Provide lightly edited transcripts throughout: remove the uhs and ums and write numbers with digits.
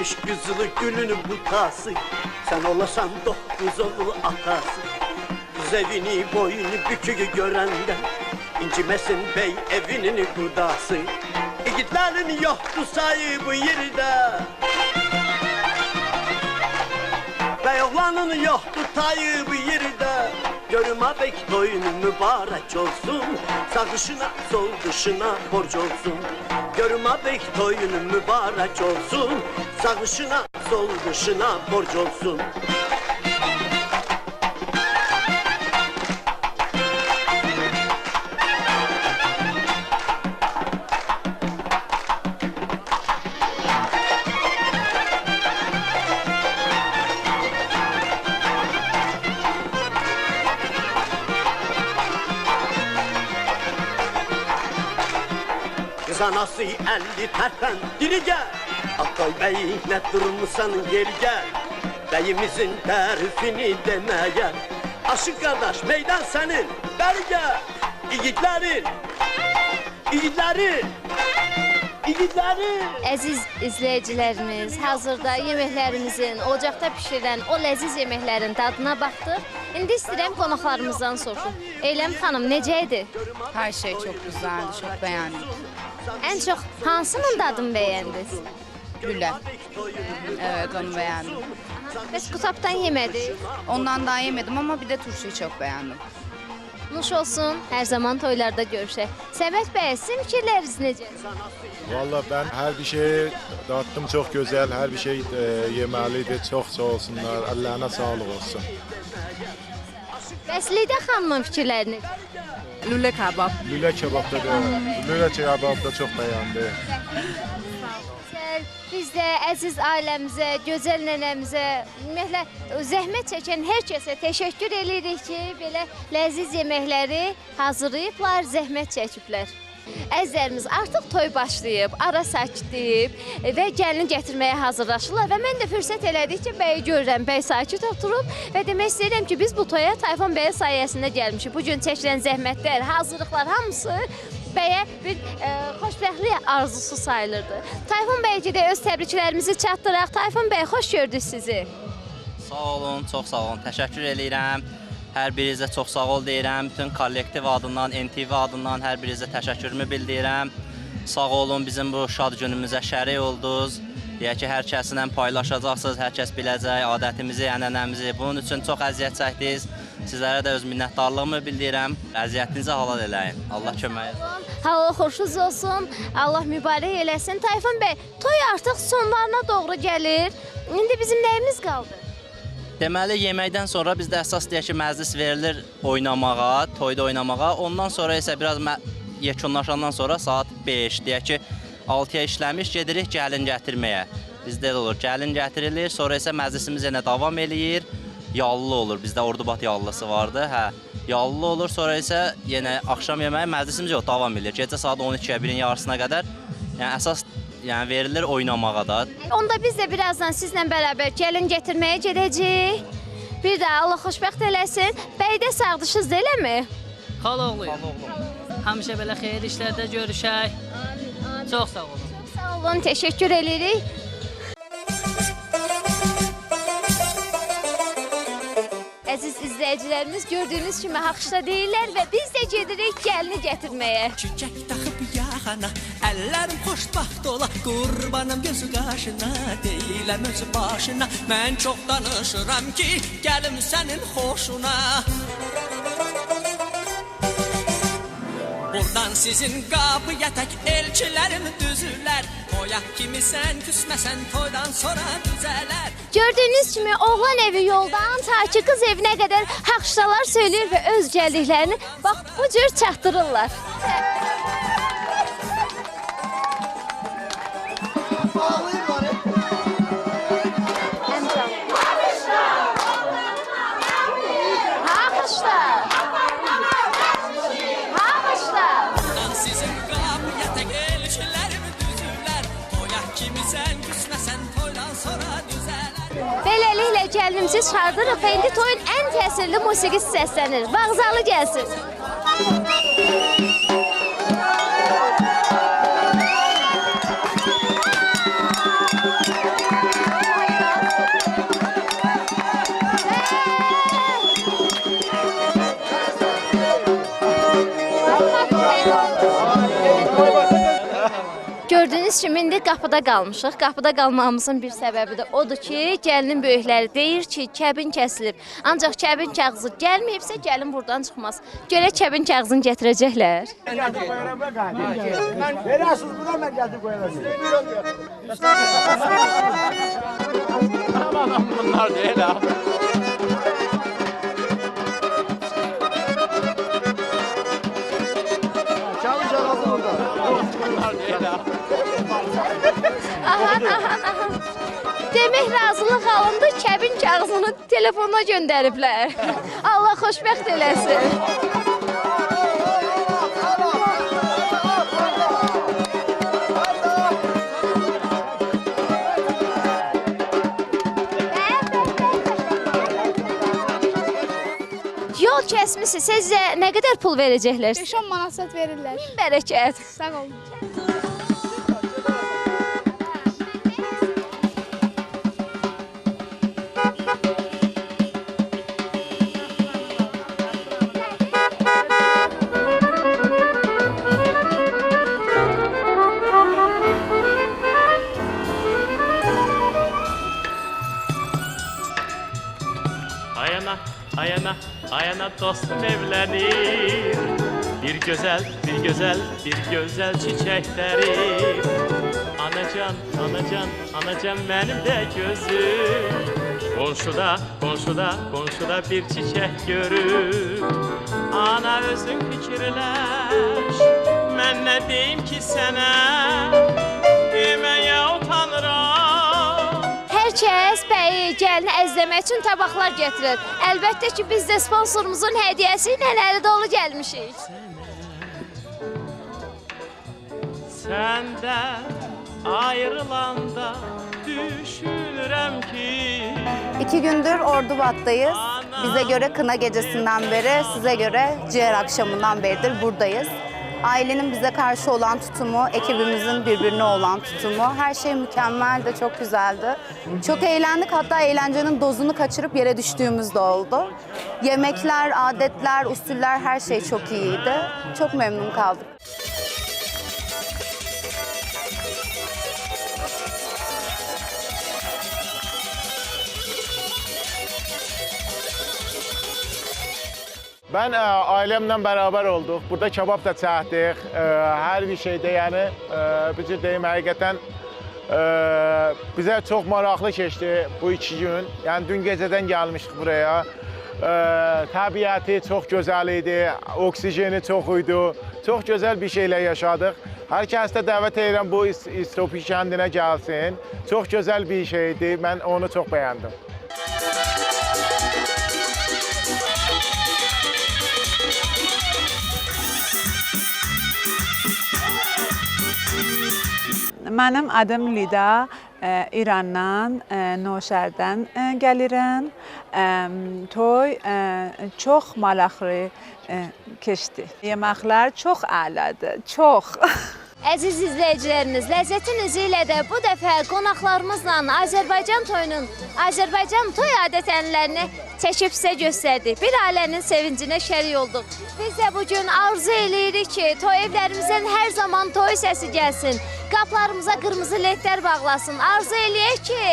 gelmiş güzülü gülünün butası. Sen olasan 9 oğul atası. Kız evini boyunu büküğü görenden İncimesin bey evinin kudası. Yiğitlerin yoktu sahibi yerinde, bey oğlanın yoktu tayyıbı yerinde. Görüme bek toyunu mübarek olsun, sağ dışına sol dışına borç olsun. Görüme bek toyunu mübarek olsun, sağ dışına sol dışına borç olsun. Kız anası 50 terpen diri gel. Akay bey ne durmuşsan geri gel. Beyimizin tarifini demeye. Aşık kardeş meydan senin, beri gel. Yiğitlerin, yiğitlerin, yiğitlerin. Əziz izləyicilərimiz, hazırda yeməklərimizin, ocaqda pişirilən o ləziz yeməklərin dadına baxdıq. İndi istəyirəm qonaqlarımızdan soruşum. Eyləm xanım, necə idi? Her şey çok güzeldi, çok beğendim. Ən çox hansının dadını bəyəndiniz? Lüle. Evet, onu beğendim. Bəs qutabdan yemədik. Ondan daha yemedim ama bir de turşuyu çok beğendim. Nuş olsun, hər zaman toylarda görüşək. Səməd bəy, sizin fikirləriniz necə? Valla ben her bir şeyi tattım, çok güzel, her bir şey yemeliydi, çok sağ olsunlar, Allah'ına sağlık olsun. Bəs Lidə xanımın fikirlərini? Lüle kebap. Lüle kebapta da, lüle kebapta çok beğendi. Biz də əziz ailəmizə, gözəl nənəmizə, ümumiyyətlə zəhmət çəkən hər kəsə təşəkkür edirik ki, belə ləziz yeməkləri hazırlayıblar, zəhmət çəkiblər. Əzizlərimiz, artıq toy başlayıb, ara sakitləyib və gəlini gətirməyə hazırlaşırlar və mən də fürsət elədikcə bəyi görürəm, bəy sakit oturub və demək istəyirəm ki, biz bu toya Tayfun bəyə sayəsində gəlmişik. Bugün çəkilən zəhmətlər, hazırlıqlar hamısı bəyə bir xoşbəxtlik arzusu sayılırdı. Tayfun bəyəcə də öz təbriklərimizi çatdıraq. Tayfun bəy, xoş gördük sizi. Sağ olun, çox sağ olun. Təşəkkür edirəm. Hər birinizə çox sağ ol deyirəm. Bütün kollektiv adından, NTV adından hər birinizə təşəkkürümü bildirirəm. Sağ olun, bizim bu şad günümüzə şərik oldunuz. Deyək ki, hər kəslə paylaşacaqsınız, hər kəs biləcək adətimizi, ənənəmizi. Bunun üçün çox əziyyət çəkdiniz. Sizlərə də öz minnətdarlığımı bildirirəm. Əziyyətinizi halal eləyin. Allah kömək etsin. Halal xoşunuz olsun, Allah mübarək eləsin. Tayfun bəy, toy artıq sonlarına doğru gəlir. İndi bizim nəyimiz qaldı? Deməli, yeməkdən sonra bizdə əsas deyək ki, məclis verilir oynamağa, toyda oynamağa. Ondan sonra isə biraz yekunlaşandan sonra saat 5, deyək ki, 6-ya işləmiş, gedirik gəlin gətirməyə. Bizdə də olur, gəlin gətirilir, sonra isə məclisimiz yenə davam eləyir. Yallı olur, bizdə Ordubat yallısı vardı, hə. Yallı olur, sonra isə yenə axşam yeməyi məclisimiz yox, davam edir. Gecə saat 12-yə, 1-in yarısına qədər. Yəni, əsas verilir oynamağa da. Onda biz də birazdan sizlə bərabər gəlin gətirməyə gedəcəyik. Bir də Allah xoşbəxt eləsin. Bəy də sağdışız eləmi? Xaloğluyum. Həmişə belə xeyir işlərdə görüşək. Çox sağ olun. Çox sağ olun, təşəkkür edirik. Əziz izləyicilərimiz, gördüyünüz kimi Haxşda deyirlər və biz də gedirik gəlini gətirməyə. Çiçək taxıb yaxana, əllərim xoşbaxt ola, qurbanım gözü qaşına, deyiləm öz başına. Mən çox danışıram ki, gəlim sənin xoşuna. Buradan sizin qapıya tək elçilərim düzülər. Toyaq kimi sən küsməsən, toydan sonra düzələr. Gördüyünüz kimi oğlan evi yoldan ta ki qız evinə qədər Haxşdalar söyləyir və öz gəldiklərini bax bu cür çatdırırlar. Beləliklə gəlinimizi çağırdırıq və indi toyun ən təsirli musiqisi səslənir. Vağzalı gəlsin. Gördüyünüz kimi indi qapıda qalmışıq. Qapıda qalmağımızın bir səbəbi də odur ki, gəlinin böyükləri deyir ki, kəbin kəsilib. Ancaq kəbin kağızı gəlməyibsə, gəlin buradan çıxmaz. Görə kəbin kağızını gətirəcəklər. Veriyorsunuz buradan ben geldim koyarım. Bunlar değil ha. Çağın çalasın orada. Bunlar değil ha. Aha. Demək razılıq alındı, kəbin kağızını telefona göndəriblər. Allah xoşbəxt eləsin. Yol kəsmisiz, sizə nə qədər pul verəcəklər? 5-10 manat verirlər. Bərəkət. Sağ olun. Ayana, ayana, ayana dostum evlenir. Bir güzel, bir güzel, bir güzel çiçekleri. Anacan, anacan, anacan benim de gözüm. Komşuda, komşuda, komşuda bir çiçek görüp ana özün fikirləş. Mən nə deyim ki sənə, deməyə utanıram. Hər kəs bəyi, gəlini əzləmək üçün tabaqlar gətirir. Əlbəttə ki, biz də sponsorumuzun hədiyyəsi ilə əli dolu gəlmişik. Səndən ayrılanda düşünürəm ki 2 gündür Ordubat'tayız. Bize göre kına gecesinden beri, size göre ciğer akşamından beridir buradayız. Ailenin bize karşı olan tutumu, ekibimizin birbirine olan tutumu, her şey mükemmeldi, çok güzeldi. Çok eğlendik, hatta eğlencenin dozunu kaçırıp yere düştüğümüz de oldu. Yemekler, adetler, usuller her şey çok iyiydi. Çok memnun kaldık. Ben ailemle beraber olduk. Burada kebap da çəkdik. Her bir şeyde yani bir deyim həqiqətən bize çok maraqlı geçti bu 2 gün. Yani dün geceden gelmiştik buraya. Təbiəti çok güzel idi, oksijeni çok uydu. Çok güzel bir şeyle yaşadık. Herkes de davet edirəm bu İstopi kəndinə gəlsin. Çok güzel bir şeydi. Ben onu çok beğendim. Mənim adım Lida, İrandan, Noşərdən gəlirəm. Toy çox maraqlı keçdi. Yeməklər çox əladır, çox. Əziz izləyicilərimiz, ləzzətin üzü ilə də bu dəfə qonaqlarımızla Azərbaycan toyunun, Azərbaycan toy adət-ənənələrini çəkib sizə göstərdik. Bir ailənin sevincinə şərik olduq. Biz də bugün arzu eləyirik ki, toy evlərimizdən hər zaman toy səsi gəlsin. Qaplarımıza qırmızı ledlər bağlasın. Arzu eləyək ki,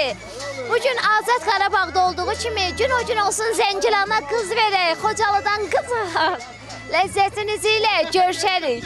bugün Azad Qarabağda olduğu kimi gün o gün olsun Zəngilana qız verək, Xocalıdan qız var. Ləzzətiniz ilə görüşərik.